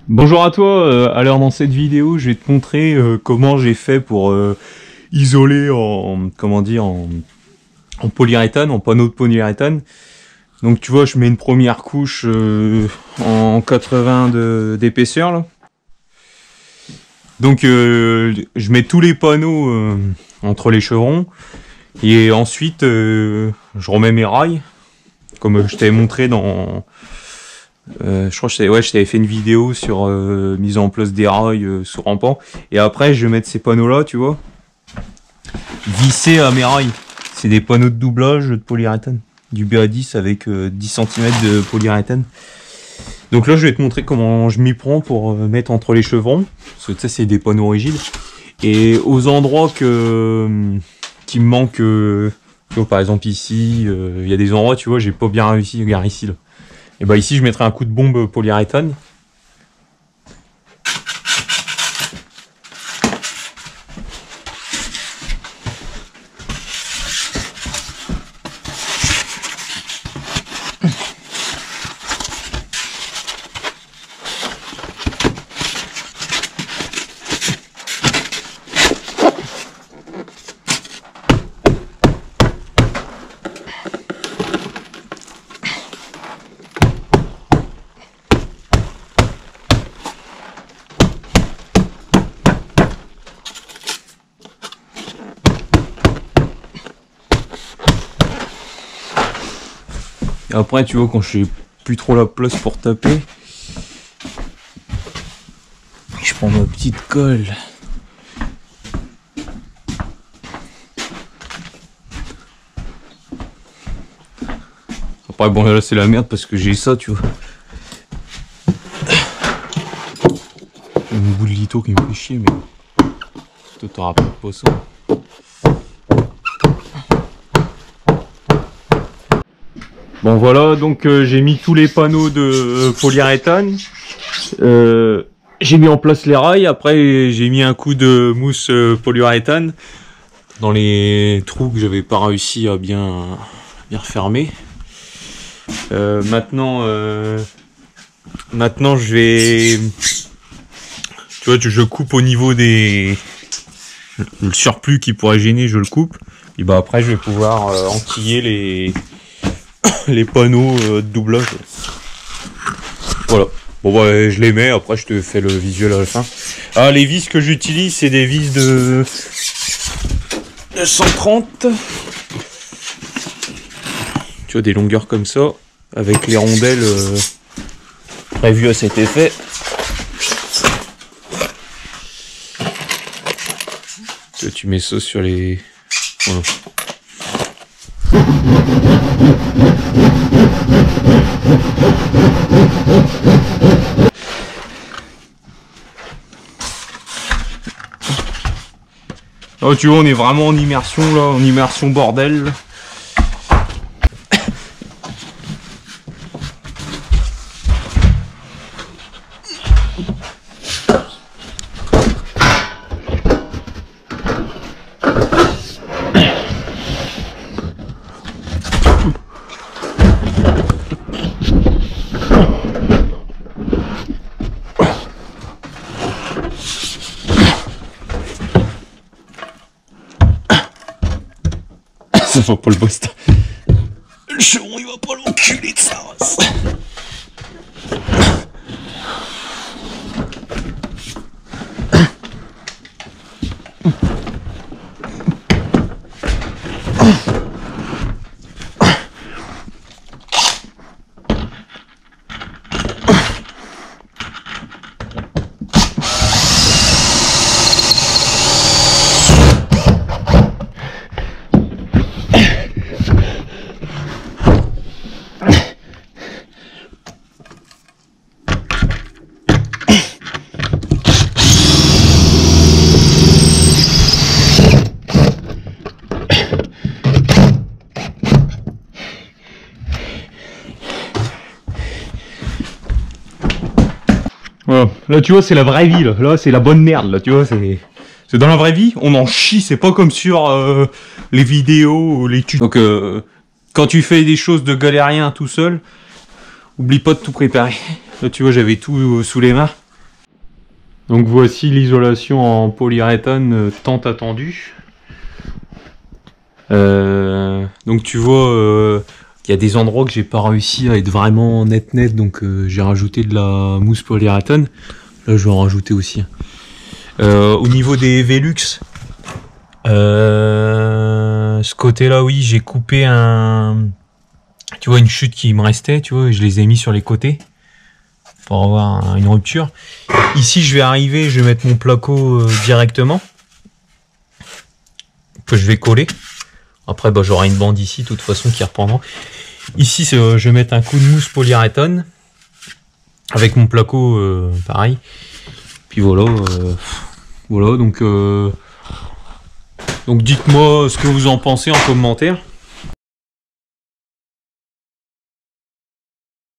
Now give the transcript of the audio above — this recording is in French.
Bonjour à toi, alors dans cette vidéo je vais te montrer comment j'ai fait pour isoler en polyuréthane, en panneau de polyuréthane. Donc tu vois, je mets une première couche en 80 d'épaisseur là. Donc je mets tous les panneaux entre les chevrons et ensuite je remets mes rails comme je t'avais montré dans... je crois que je t'avais fait une vidéo sur mise en place des rails sous rampant. Et après, je vais mettre ces panneaux-là, tu vois, vissés à mes rails. C'est des panneaux de doublage de polyuréthane. Du BA10 avec 10 cm de polyuréthane. Donc là, je vais te montrer comment je m'y prends pour mettre entre les chevrons. Parce que tu sais, c'est des panneaux rigides. Et aux endroits qui me manquent, tu vois, par exemple ici, il y a des endroits, tu vois, j'ai pas bien réussi. Regarde ici, là. Et bah ici je mettrai un coup de bombe polyuréthane. Et après, tu vois, quand je n'ai plus trop la place pour taper, je prends ma petite colle. Après, bon, là, c'est la merde parce que j'ai ça, tu vois. Mon bout de litho qui me fait chier, mais toi, t'auras pas ça. Bon voilà, donc j'ai mis tous les panneaux de polyuréthane, j'ai mis en place les rails, après j'ai mis un coup de mousse polyuréthane dans les trous que j'avais pas réussi à bien refermer. Maintenant je vais, tu vois, je coupe au niveau des, le surplus qui pourrait gêner, je le coupe, et bah après je vais pouvoir enquiller les panneaux de doublage. Voilà. Bon bah je les mets, après je te fais le visuel à la fin. Ah, les vis que j'utilise, c'est des vis de 130. Tu vois, des longueurs comme ça, avec les rondelles prévues à cet effet. Tu mets ça sur les... Voilà. Oh, tu vois, on est vraiment en immersion là, en immersion bordel. Ça va pas le boss. Le chevron il va pas l'enculer de sa race. Voilà. Là tu vois, c'est la vraie vie, là c'est la bonne merde, là tu vois, c'est dans la vraie vie, on en chie, c'est pas comme sur les vidéos, les tutos. Donc quand tu fais des choses de galérien tout seul, oublie pas de tout préparer. Là tu vois, j'avais tout sous les mains. Donc voici l'isolation en polyuréthane tant attendue. Donc tu vois, il y a des endroits que j'ai pas réussi à être vraiment net, donc j'ai rajouté de la mousse polyuréthane. Là je vais en rajouter aussi. Au niveau des Velux, ce côté-là, oui, j'ai coupé tu vois, une chute qui me restait, tu vois, et je les ai mis sur les côtés pour avoir une rupture. Ici, je vais arriver, je vais mettre mon placo directement que je vais coller. Après, bah, j'aurai une bande ici, de toute façon, qui reprendra. Ici, je vais mettre un coup de mousse polyuréthane avec mon placo, pareil. Puis voilà, voilà. Donc dites-moi ce que vous en pensez en commentaire.